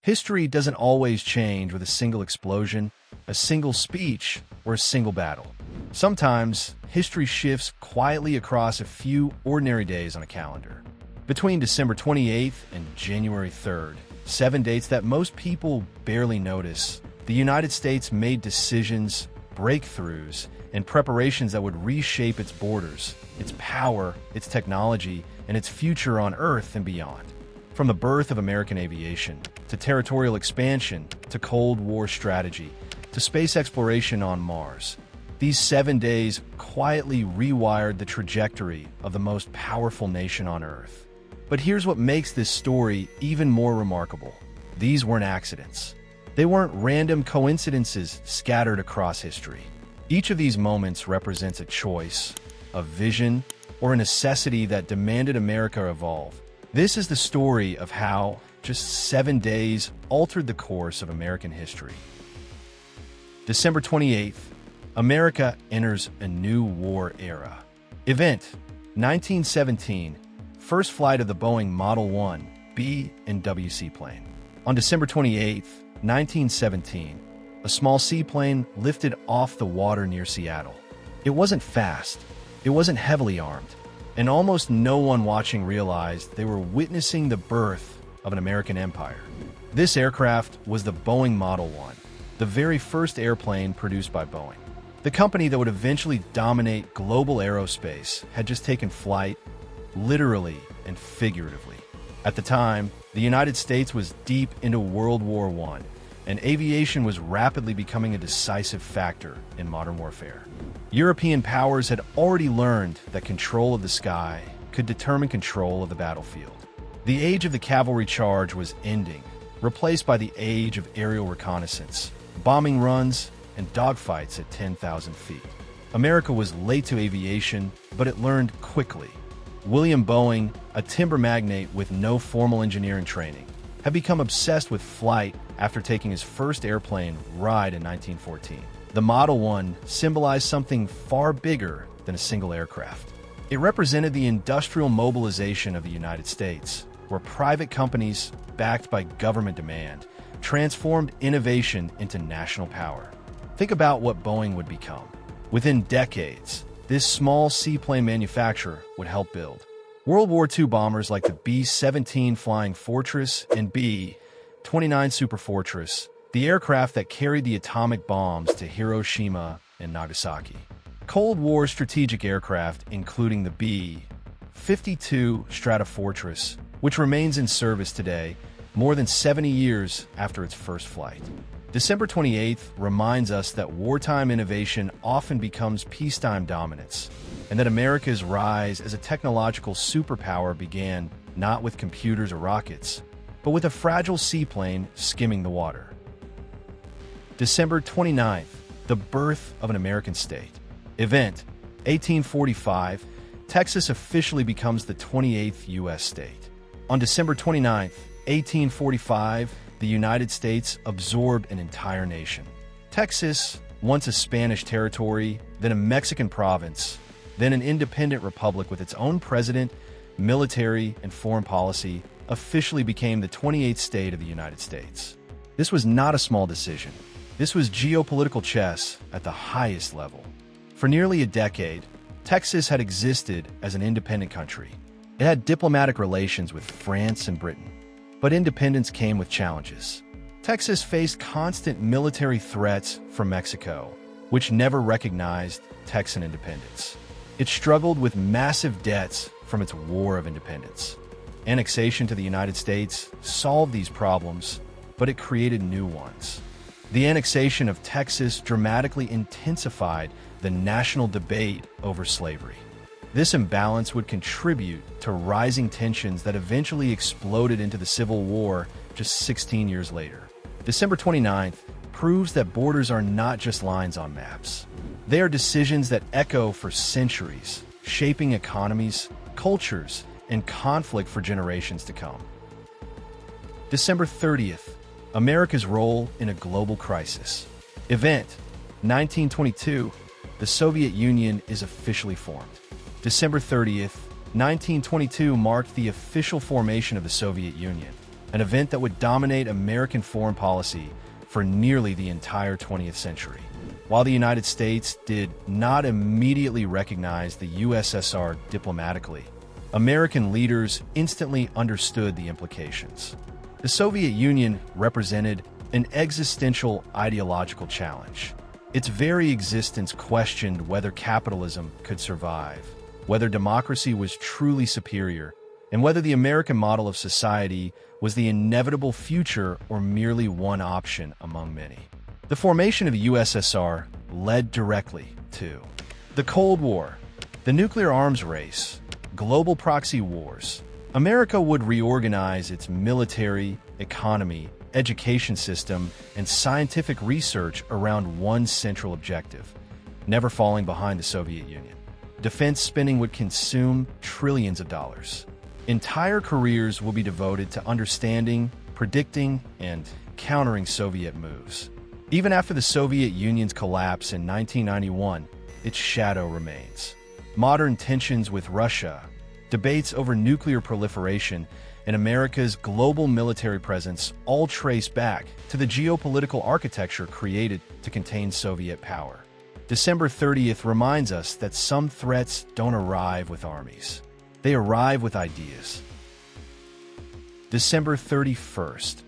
History doesn't always change with a single explosion, a single speech, or a single battle. Sometimes, history shifts quietly across a few ordinary days on a calendar. Between December 28th and January 3rd, 7 dates that most people barely notice, the United States made decisions, breakthroughs, and preparations that would reshape its borders, its power, its technology, and its future on Earth and beyond. From the birth of American aviation, to territorial expansion, to Cold War strategy, to space exploration on Mars, these 7 days quietly rewired the trajectory of the most powerful nation on Earth. But here's what makes this story even more remarkable. These weren't accidents. They weren't random coincidences scattered across history. Each of these moments represents a choice, a vision, or a necessity that demanded America evolve. This is the story of how just 7 days altered the course of American history. December 28th, America enters a new war era. Event: 1917, first flight of the Boeing Model 1 B and W seaplane. On December 28th, 1917, a small seaplane lifted off the water near Seattle. It wasn't fast, it wasn't heavily armed, and almost no one watching realized they were witnessing the birth of an American empire. This aircraft was the Boeing Model 1, the very first airplane produced by Boeing. The company that would eventually dominate global aerospace had just taken flight, literally and figuratively. At the time, the United States was deep into World War I, and aviation was rapidly becoming a decisive factor in modern warfare. European powers had already learned that control of the sky could determine control of the battlefield. The age of the cavalry charge was ending, replaced by the age of aerial reconnaissance, bombing runs, and dogfights at 10,000 feet. America was late to aviation, but it learned quickly. William Boeing, a timber magnate with no formal engineering training, had become obsessed with flight after taking his first airplane ride in 1914. The Model 1 symbolized something far bigger than a single aircraft. It represented the industrial mobilization of the United States, where private companies, backed by government demand, transformed innovation into national power. Think about what Boeing would become. Within decades, this small seaplane manufacturer would help build World War II bombers like the B-17 Flying Fortress and B-29 Superfortress, the aircraft that carried the atomic bombs to Hiroshima and Nagasaki. Cold War strategic aircraft, including the B-52 Stratofortress, which remains in service today, more than 70 years after its first flight. December 28th reminds us that wartime innovation often becomes peacetime dominance, and that America's rise as a technological superpower began not with computers or rockets, but with a fragile seaplane skimming the water. December 29th, the birth of an American state. Event: 1845, Texas officially becomes the 28th U.S. state. On December 29th, 1845, the United States absorbed an entire nation. Texas, once a Spanish territory, then a Mexican province, then an independent republic with its own president, military, and foreign policy, officially became the 28th state of the United States. This was not a small decision. This was geopolitical chess at the highest level. For nearly a decade, Texas had existed as an independent country. It had diplomatic relations with France and Britain. But independence came with challenges. Texas faced constant military threats from Mexico, which never recognized Texan independence. It struggled with massive debts from its War of Independence. Annexation to the United States solved these problems, but it created new ones. The annexation of Texas dramatically intensified the national debate over slavery. This imbalance would contribute to rising tensions that eventually exploded into the Civil War just 16 years later. December 29th proves that borders are not just lines on maps. They are decisions that echo for centuries, shaping economies, cultures, and conflict for generations to come. December 30th, America's role in a global crisis. Event: 1922, the Soviet Union is officially formed. December 30th, 1922 marked the official formation of the Soviet Union. an event that would dominate American foreign policy for nearly the entire 20th century. While the United States did not immediately recognize the USSR diplomatically, American leaders instantly understood the implications. The Soviet Union represented an existential ideological challenge. Its very existence questioned whether capitalism could survive, whether democracy was truly superior, and whether the American model of society was the inevitable future or merely one option among many. The formation of the USSR led directly to the Cold War, the nuclear arms race, global proxy wars. America would reorganize its military, economy, education system, and scientific research around one central objective, never falling behind the Soviet Union. Defense spending would consume trillions of dollars. Entire careers will be devoted to understanding, predicting, and countering Soviet moves. Even after the Soviet Union's collapse in 1991, its shadow remains. Modern tensions with Russia, debates over nuclear proliferation, and America's global military presence all trace back to the geopolitical architecture created to contain Soviet power. December 30th reminds us that some threats don't arrive with armies. They arrive with ideas. December 31st.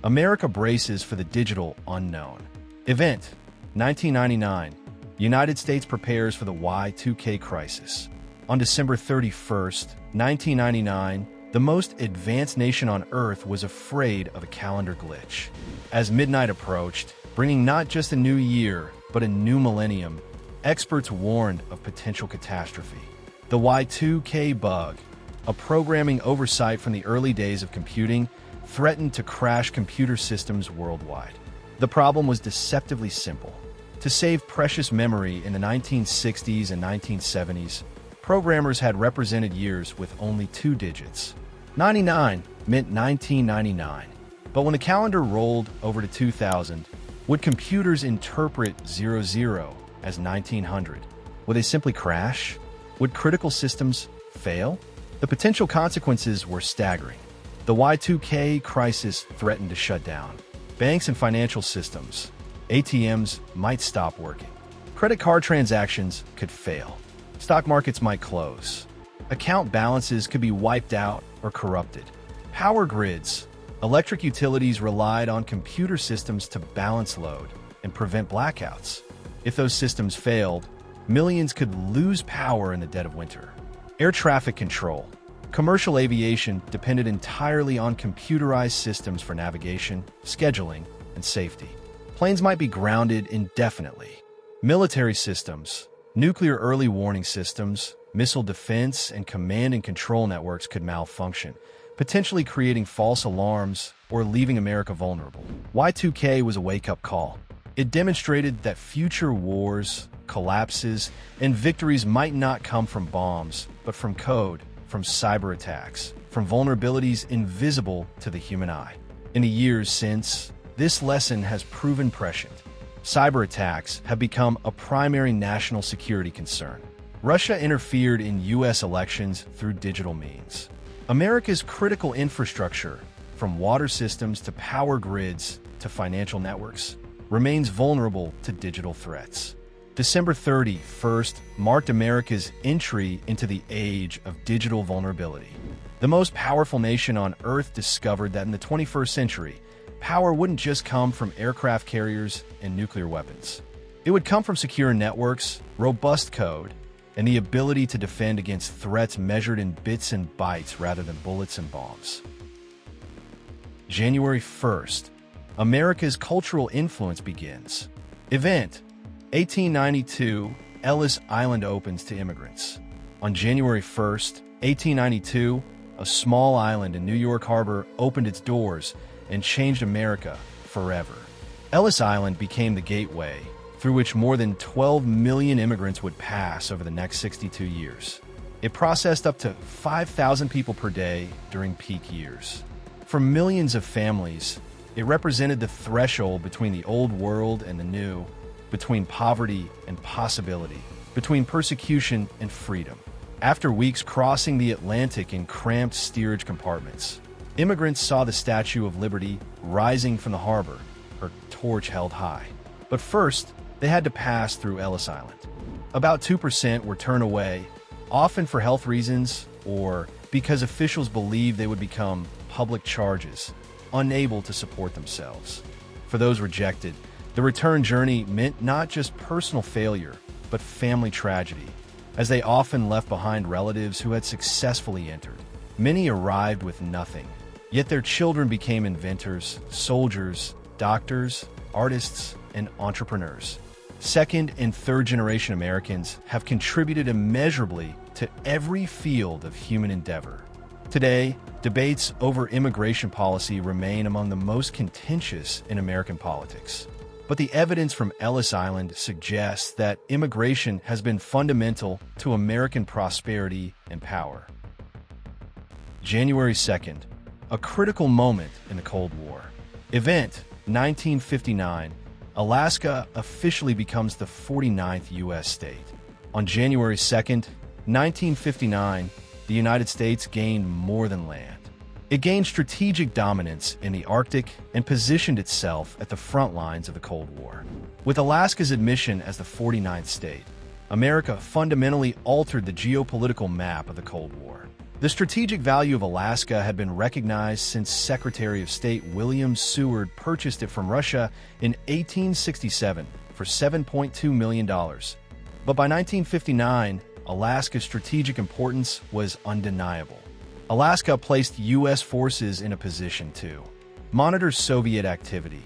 America braces for the digital unknown. Event, 1999. United States prepares for the Y2K crisis. On December 31st, 1999, the most advanced nation on Earth was afraid of a calendar glitch. As midnight approached, bringing not just a new year, but a new millennium, experts warned of potential catastrophe. The Y2K bug, a programming oversight from the early days of computing, threatened to crash computer systems worldwide. The problem was deceptively simple. To save precious memory in the 1960s and 1970s, programmers had represented years with only 2 digits. 99 meant 1999. But when the calendar rolled over to 2000, would computers interpret 00 as 1900? Would they simply crash? Would critical systems fail? The potential consequences were staggering. The Y2K crisis threatened to shut down banks and financial systems. ATMs might stop working. Credit card transactions could fail. Stock markets might close. Account balances could be wiped out or corrupted. Power grids, electric utilities relied on computer systems to balance load and prevent blackouts. If those systems failed, millions could lose power in the dead of winter. Air traffic control. Commercial aviation depended entirely on computerized systems for navigation, scheduling, and safety. Planes might be grounded indefinitely. Military systems, nuclear early warning systems, missile defense, and command and control networks could malfunction, potentially creating false alarms or leaving America vulnerable. Y2K was a wake-up call. It demonstrated that future wars, collapses, and victories might not come from bombs, but from code, from cyber attacks, from vulnerabilities invisible to the human eye. In the years since, this lesson has proven prescient. Cyber attacks have become a primary national security concern. Russia interfered in U.S. elections through digital means. America's critical infrastructure, from water systems to power grids to financial networks, remains vulnerable to digital threats. December 31st marked America's entry into the age of digital vulnerability. The most powerful nation on Earth discovered that in the 21st century, power wouldn't just come from aircraft carriers and nuclear weapons. It would come from secure networks, robust code, and the ability to defend against threats measured in bits and bytes rather than bullets and bombs. January 1st, America's cultural influence begins. Event, 1892, Ellis Island opens to immigrants. On January 1st, 1892, a small island in New York Harbor opened its doors and changed America forever. Ellis Island became the gateway through which more than 12 million immigrants would pass over the next 62 years. It processed up to 5,000 people per day during peak years. For millions of families, it represented the threshold between the old world and the new, between poverty and possibility, between persecution and freedom. After weeks crossing the Atlantic in cramped steerage compartments, Immigrants saw the Statue of Liberty rising from the harbor, her torch held high. But first, they had to pass through Ellis Island. About 2% were turned away, often for health reasons or because officials believed they would become public charges, unable to support themselves. For those rejected, the return journey meant not just personal failure, but family tragedy, as they often left behind relatives who had successfully entered. Many arrived with nothing, yet their children became inventors, soldiers, doctors, artists, and entrepreneurs. Second and third generation Americans have contributed immeasurably to every field of human endeavor. Today, debates over immigration policy remain among the most contentious in American politics. But the evidence from Ellis Island suggests that immigration has been fundamental to American prosperity and power. January 2nd, a critical moment in the Cold War. Event 1959. Alaska officially becomes the 49th U.S. state. On January 2nd, 1959, the United States gained more than land. It gained strategic dominance in the Arctic and positioned itself at the front lines of the Cold War. With Alaska's admission as the 49th state, America fundamentally altered the geopolitical map of the Cold War. The strategic value of Alaska had been recognized since Secretary of State William Seward purchased it from Russia in 1867 for $7.2 million. But by 1959, Alaska's strategic importance was undeniable. Alaska placed U.S. forces in a position to monitor Soviet activity.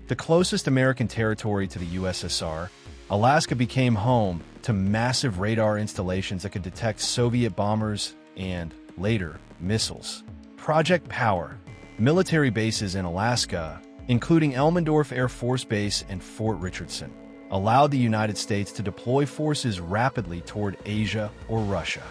The closest American territory to the USSR, Alaska became home to massive radar installations that could detect Soviet bombers and, later, missiles. Project Power, military bases in Alaska, including Elmendorf Air Force Base and Fort Richardson, allowed the United States to deploy forces rapidly toward Asia or Russia.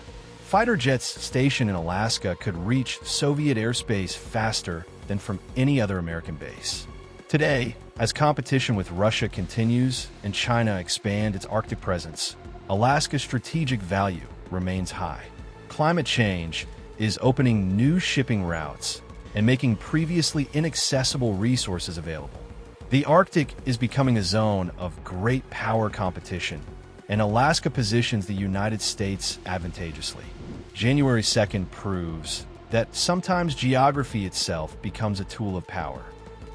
Fighter jets stationed in Alaska could reach Soviet airspace faster than from any other American base. Today, as competition with Russia continues and China expands its Arctic presence, Alaska's strategic value remains high. Climate change is opening new shipping routes and making previously inaccessible resources available. The Arctic is becoming a zone of great power competition, and Alaska positions the United States advantageously. January 2nd proves that sometimes geography itself becomes a tool of power.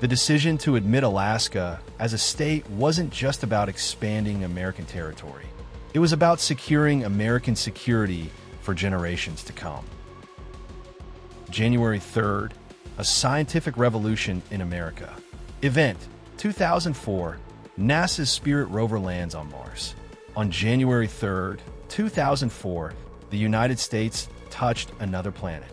The decision to admit Alaska as a state wasn't just about expanding American territory. It was about securing American security for generations to come. January 3rd, a scientific revolution in America. Event 2004, NASA's Spirit rover lands on Mars. On January 3rd, 2004, the United States touched another planet.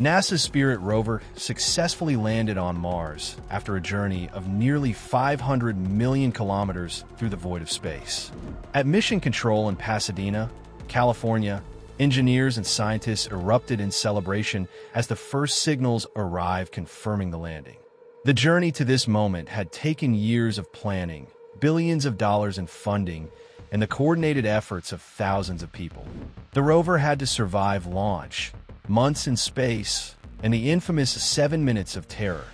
NASA's Spirit rover successfully landed on Mars after a journey of nearly 500 million kilometers through the void of space. At Mission Control in Pasadena, California, engineers and scientists erupted in celebration as the first signals arrived confirming the landing. The journey to this moment had taken years of planning, billions of dollars in funding, and the coordinated efforts of thousands of people. The rover had to survive launch, months in space, and the infamous 7 minutes of terror.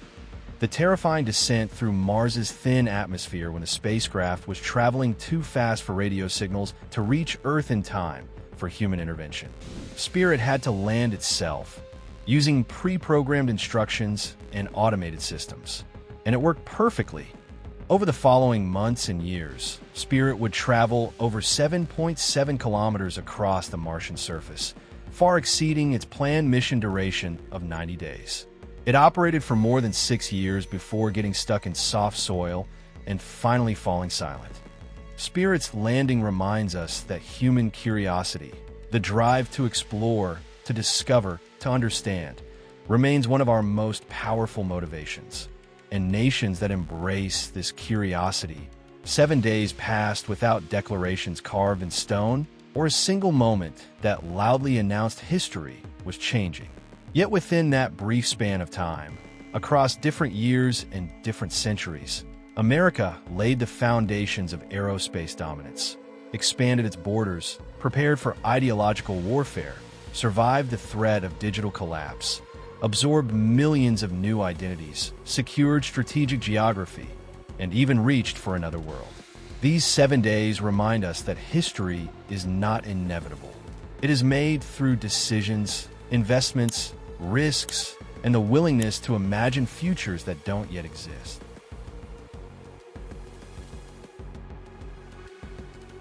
The terrifying descent through Mars's thin atmosphere when the spacecraft was traveling too fast for radio signals to reach Earth in time for human intervention. Spirit had to land itself, using pre-programmed instructions and automated systems. And it worked perfectly. Over the following months and years, Spirit would travel over 7.7 kilometers across the Martian surface, far exceeding its planned mission duration of 90 days. It operated for more than 6 years before getting stuck in soft soil and finally falling silent. Spirit's landing reminds us that human curiosity, the drive to explore, to discover, to understand, remains one of our most powerful motivations. And nations that embrace this curiosity. 7 days passed without declarations carved in stone or a single moment that loudly announced history was changing. Yet within that brief span of time, across different years and different centuries, America laid the foundations of aerospace dominance, expanded its borders, prepared for ideological warfare, survived the threat of digital collapse, absorbed millions of new identities, secured strategic geography, and even reached for another world. These 7 days remind us that history is not inevitable. It is made through decisions, investments, risks, and the willingness to imagine futures that don't yet exist.